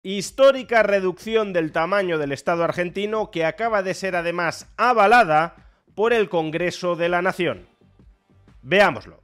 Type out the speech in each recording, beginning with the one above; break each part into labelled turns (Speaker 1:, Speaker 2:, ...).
Speaker 1: Histórica reducción del tamaño del Estado argentino que acaba de ser además avalada por el Congreso de la Nación. Veámoslo.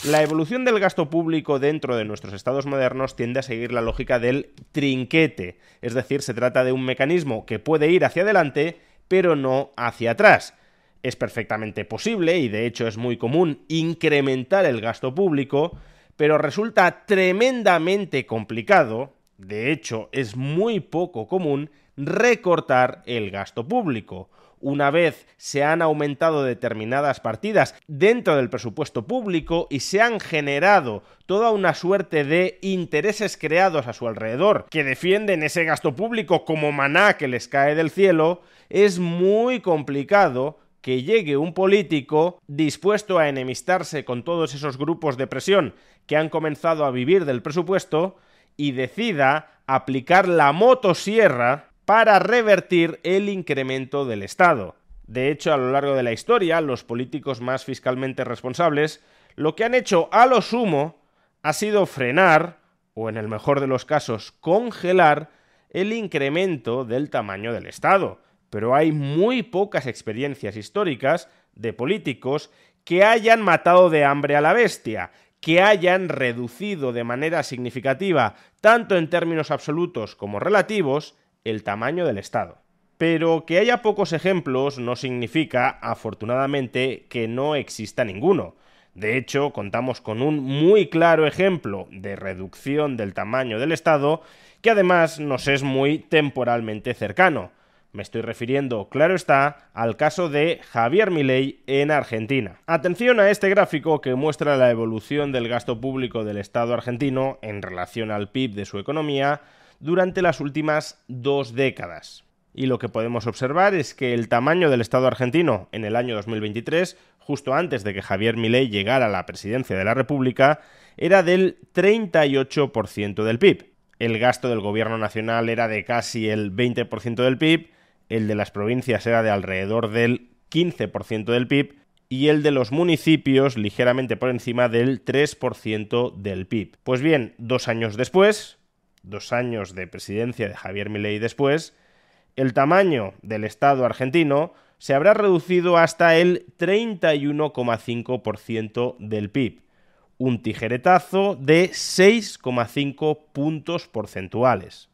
Speaker 1: La evolución del gasto público dentro de nuestros estados modernos tiende a seguir la lógica del trinquete, es decir, se trata de un mecanismo que puede ir hacia adelante, pero no hacia atrás. Es perfectamente posible, y de hecho es muy común, incrementar el gasto público, pero resulta tremendamente complicado, de hecho es muy poco común, recortar el gasto público. Una vez se han aumentado determinadas partidas dentro del presupuesto público y se han generado toda una suerte de intereses creados a su alrededor que defienden ese gasto público como maná que les cae del cielo, es muy complicado que llegue un político dispuesto a enemistarse con todos esos grupos de presión que han comenzado a vivir del presupuesto y decida aplicar la motosierra para revertir el incremento del Estado. De hecho, a lo largo de la historia, los políticos más fiscalmente responsables lo que han hecho a lo sumo ha sido frenar, o en el mejor de los casos, congelar el incremento del tamaño del Estado. Pero hay muy pocas experiencias históricas de políticos que hayan matado de hambre a la bestia, que hayan reducido de manera significativa, tanto en términos absolutos como relativos, el tamaño del Estado. Pero que haya pocos ejemplos no significa, afortunadamente, que no exista ninguno. De hecho, contamos con un muy claro ejemplo de reducción del tamaño del Estado, que además nos es muy temporalmente cercano. Me estoy refiriendo, claro está, al caso de Javier Milei en Argentina. Atención a este gráfico que muestra la evolución del gasto público del Estado argentino en relación al PIB de su economía durante las últimas 2 décadas. Y lo que podemos observar es que el tamaño del Estado argentino en el año 2023, justo antes de que Javier Milei llegara a la presidencia de la República, era del 38% del PIB. El gasto del gobierno nacional era de casi el 20% del PIB, el de las provincias era de alrededor del 15% del PIB y el de los municipios ligeramente por encima del 3% del PIB. Pues bien, 2 años después, 2 años de presidencia de Javier Milei después, el tamaño del Estado argentino se habrá reducido hasta el 31,5% del PIB, un tijeretazo de 6,5 puntos porcentuales.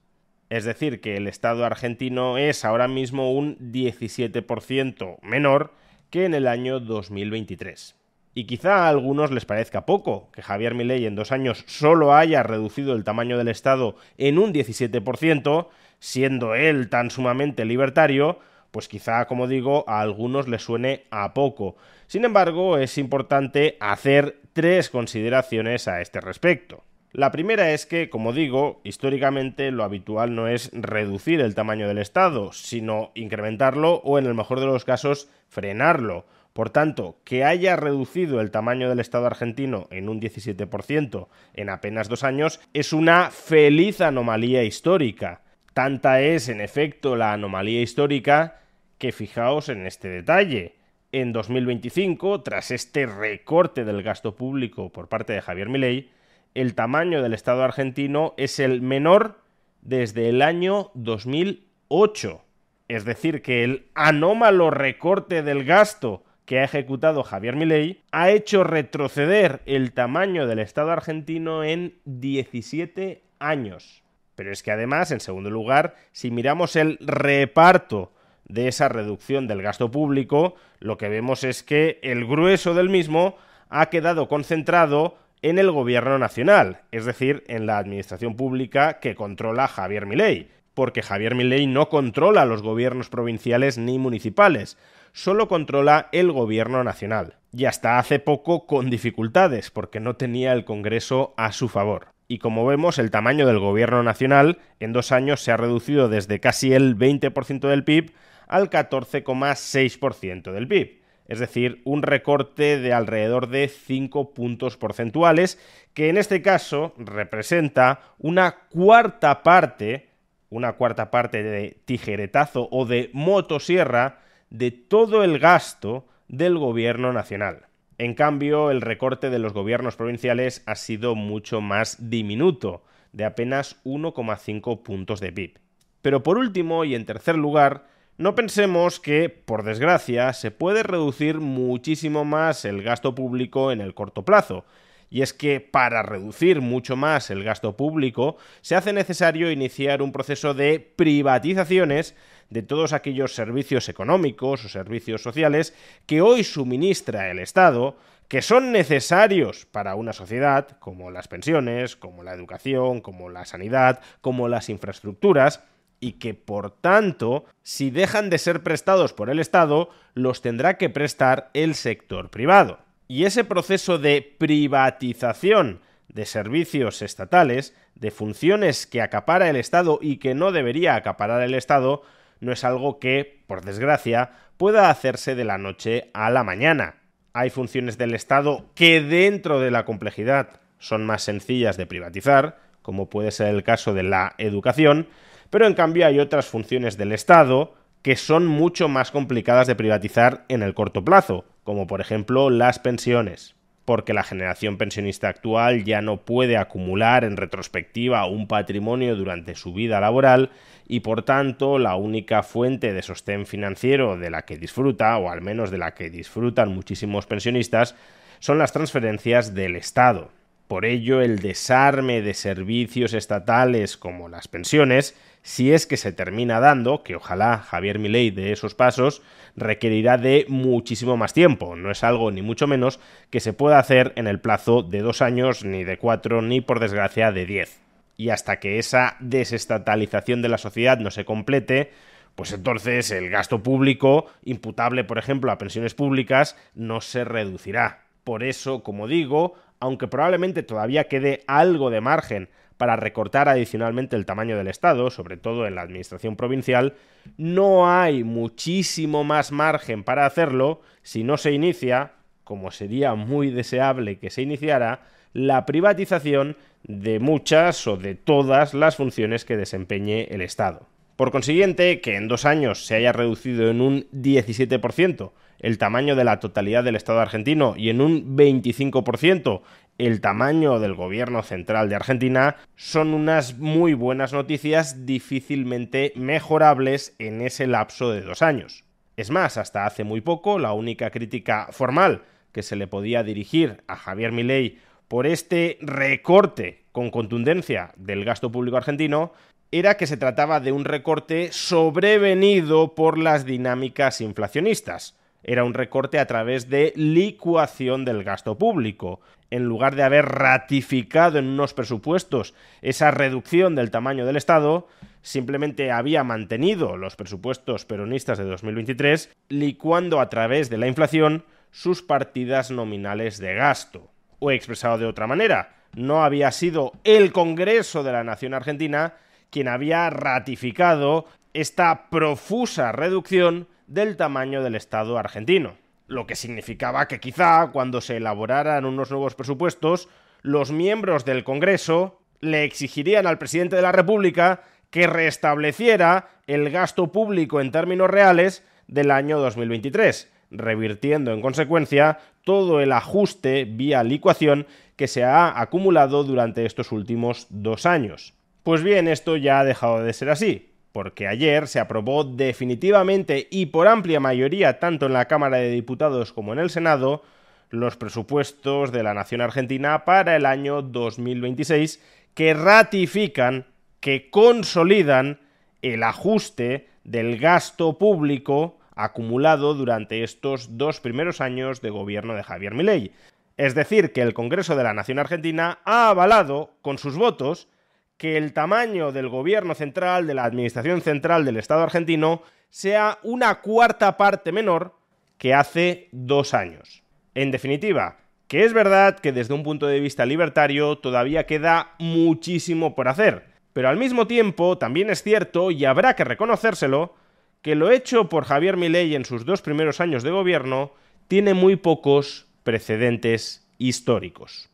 Speaker 1: Es decir, que el Estado argentino es ahora mismo un 17% menor que en el año 2023. Y quizá a algunos les parezca poco que Javier Milei en 2 años solo haya reducido el tamaño del Estado en un 17%, siendo él tan sumamente libertario, pues quizá, como digo, a algunos les suene a poco. Sin embargo, es importante hacer 3 consideraciones a este respecto. La primera es que, como digo, históricamente lo habitual no es reducir el tamaño del Estado, sino incrementarlo o, en el mejor de los casos, frenarlo. Por tanto, que haya reducido el tamaño del Estado argentino en un 17% en apenas 2 años es una feliz anomalía histórica. Tanta es, en efecto, la anomalía histórica que fijaos en este detalle. En 2025, tras este recorte del gasto público por parte de Javier Milei, el tamaño del Estado argentino es el menor desde el año 2008. Es decir, que el anómalo recorte del gasto que ha ejecutado Javier Milei ha hecho retroceder el tamaño del Estado argentino en 17 años. Pero es que además, en segundo lugar, si miramos el reparto de esa reducción del gasto público, lo que vemos es que el grueso del mismo ha quedado concentrado en el gobierno nacional, es decir, en la administración pública que controla Javier Milei, porque Javier Milei no controla los gobiernos provinciales ni municipales, solo controla el gobierno nacional. Y hasta hace poco con dificultades, porque no tenía el Congreso a su favor. Y como vemos, el tamaño del gobierno nacional en 2 años se ha reducido desde casi el 20% del PIB al 14,6% del PIB. Es decir, un recorte de alrededor de 5 puntos porcentuales, que en este caso representa una cuarta parte de tijeretazo o de motosierra de todo el gasto del gobierno nacional. En cambio, el recorte de los gobiernos provinciales ha sido mucho más diminuto, de apenas 1,5 puntos de PIB. Pero por último y en tercer lugar, no pensemos que, por desgracia, se puede reducir muchísimo más el gasto público en el corto plazo. Y es que para reducir mucho más el gasto público se hace necesario iniciar un proceso de privatizaciones de todos aquellos servicios económicos o servicios sociales que hoy suministra el Estado, que son necesarios para una sociedad, como las pensiones, como la educación, como la sanidad, como las infraestructuras, y que, por tanto, si dejan de ser prestados por el Estado, los tendrá que prestar el sector privado. Y ese proceso de privatización de servicios estatales, de funciones que acapara el Estado y que no debería acaparar el Estado, no es algo que, por desgracia, pueda hacerse de la noche a la mañana. Hay funciones del Estado que dentro de la complejidad son más sencillas de privatizar, como puede ser el caso de la educación, pero en cambio hay otras funciones del Estado que son mucho más complicadas de privatizar en el corto plazo, como por ejemplo las pensiones, porque la generación pensionista actual ya no puede acumular en retrospectiva un patrimonio durante su vida laboral y por tanto la única fuente de sostén financiero de la que disfruta, o al menos de la que disfrutan muchísimos pensionistas, son las transferencias del Estado. Por ello, el desarme de servicios estatales como las pensiones, si es que se termina dando, que ojalá Javier Milei dé esos pasos, requerirá de muchísimo más tiempo. No es algo ni mucho menos que se pueda hacer en el plazo de 2 años, ni de 4, ni por desgracia de 10. Y hasta que esa desestatalización de la sociedad no se complete, pues entonces el gasto público, imputable por ejemplo a pensiones públicas, no se reducirá. Por eso, como digo, aunque probablemente todavía quede algo de margen para recortar adicionalmente el tamaño del Estado, sobre todo en la administración provincial, no hay muchísimo más margen para hacerlo si no se inicia, como sería muy deseable que se iniciara, la privatización de muchas o de todas las funciones que desempeñe el Estado. Por consiguiente, que en 2 años se haya reducido en un 17% el tamaño de la totalidad del Estado argentino y en un 25% el tamaño del gobierno central de Argentina, son unas muy buenas noticias difícilmente mejorables en ese lapso de 2 años. Es más, hasta hace muy poco, la única crítica formal que se le podía dirigir a Javier Milei por este recorte con contundencia del gasto público argentino era que se trataba de un recorte sobrevenido por las dinámicas inflacionistas. Era un recorte a través de licuación del gasto público. En lugar de haber ratificado en unos presupuestos esa reducción del tamaño del Estado, simplemente había mantenido los presupuestos peronistas de 2023, licuando a través de la inflación sus partidas nominales de gasto. O expresado de otra manera, no había sido el Congreso de la Nación Argentina quien había ratificado esta profusa reducción del tamaño del Estado argentino. Lo que significaba que quizá cuando se elaboraran unos nuevos presupuestos, los miembros del Congreso le exigirían al presidente de la República que restableciera el gasto público en términos reales del año 2023, revirtiendo en consecuencia todo el ajuste vía licuación que se ha acumulado durante estos últimos 2 años. Pues bien, esto ya ha dejado de ser así, porque ayer se aprobó definitivamente y por amplia mayoría, tanto en la Cámara de Diputados como en el Senado, los presupuestos de la nación argentina para el año 2026, que ratifican, que consolidan el ajuste del gasto público acumulado durante estos 2 primeros años de gobierno de Javier Milei. Es decir, que el Congreso de la Nación Argentina ha avalado con sus votos que el tamaño del gobierno central, de la administración central del Estado argentino, sea una cuarta parte menor que hace 2 años. En definitiva, que es verdad que desde un punto de vista libertario todavía queda muchísimo por hacer, pero al mismo tiempo también es cierto, y habrá que reconocérselo, que lo hecho por Javier Milei en sus 2 primeros años de gobierno tiene muy pocos precedentes históricos.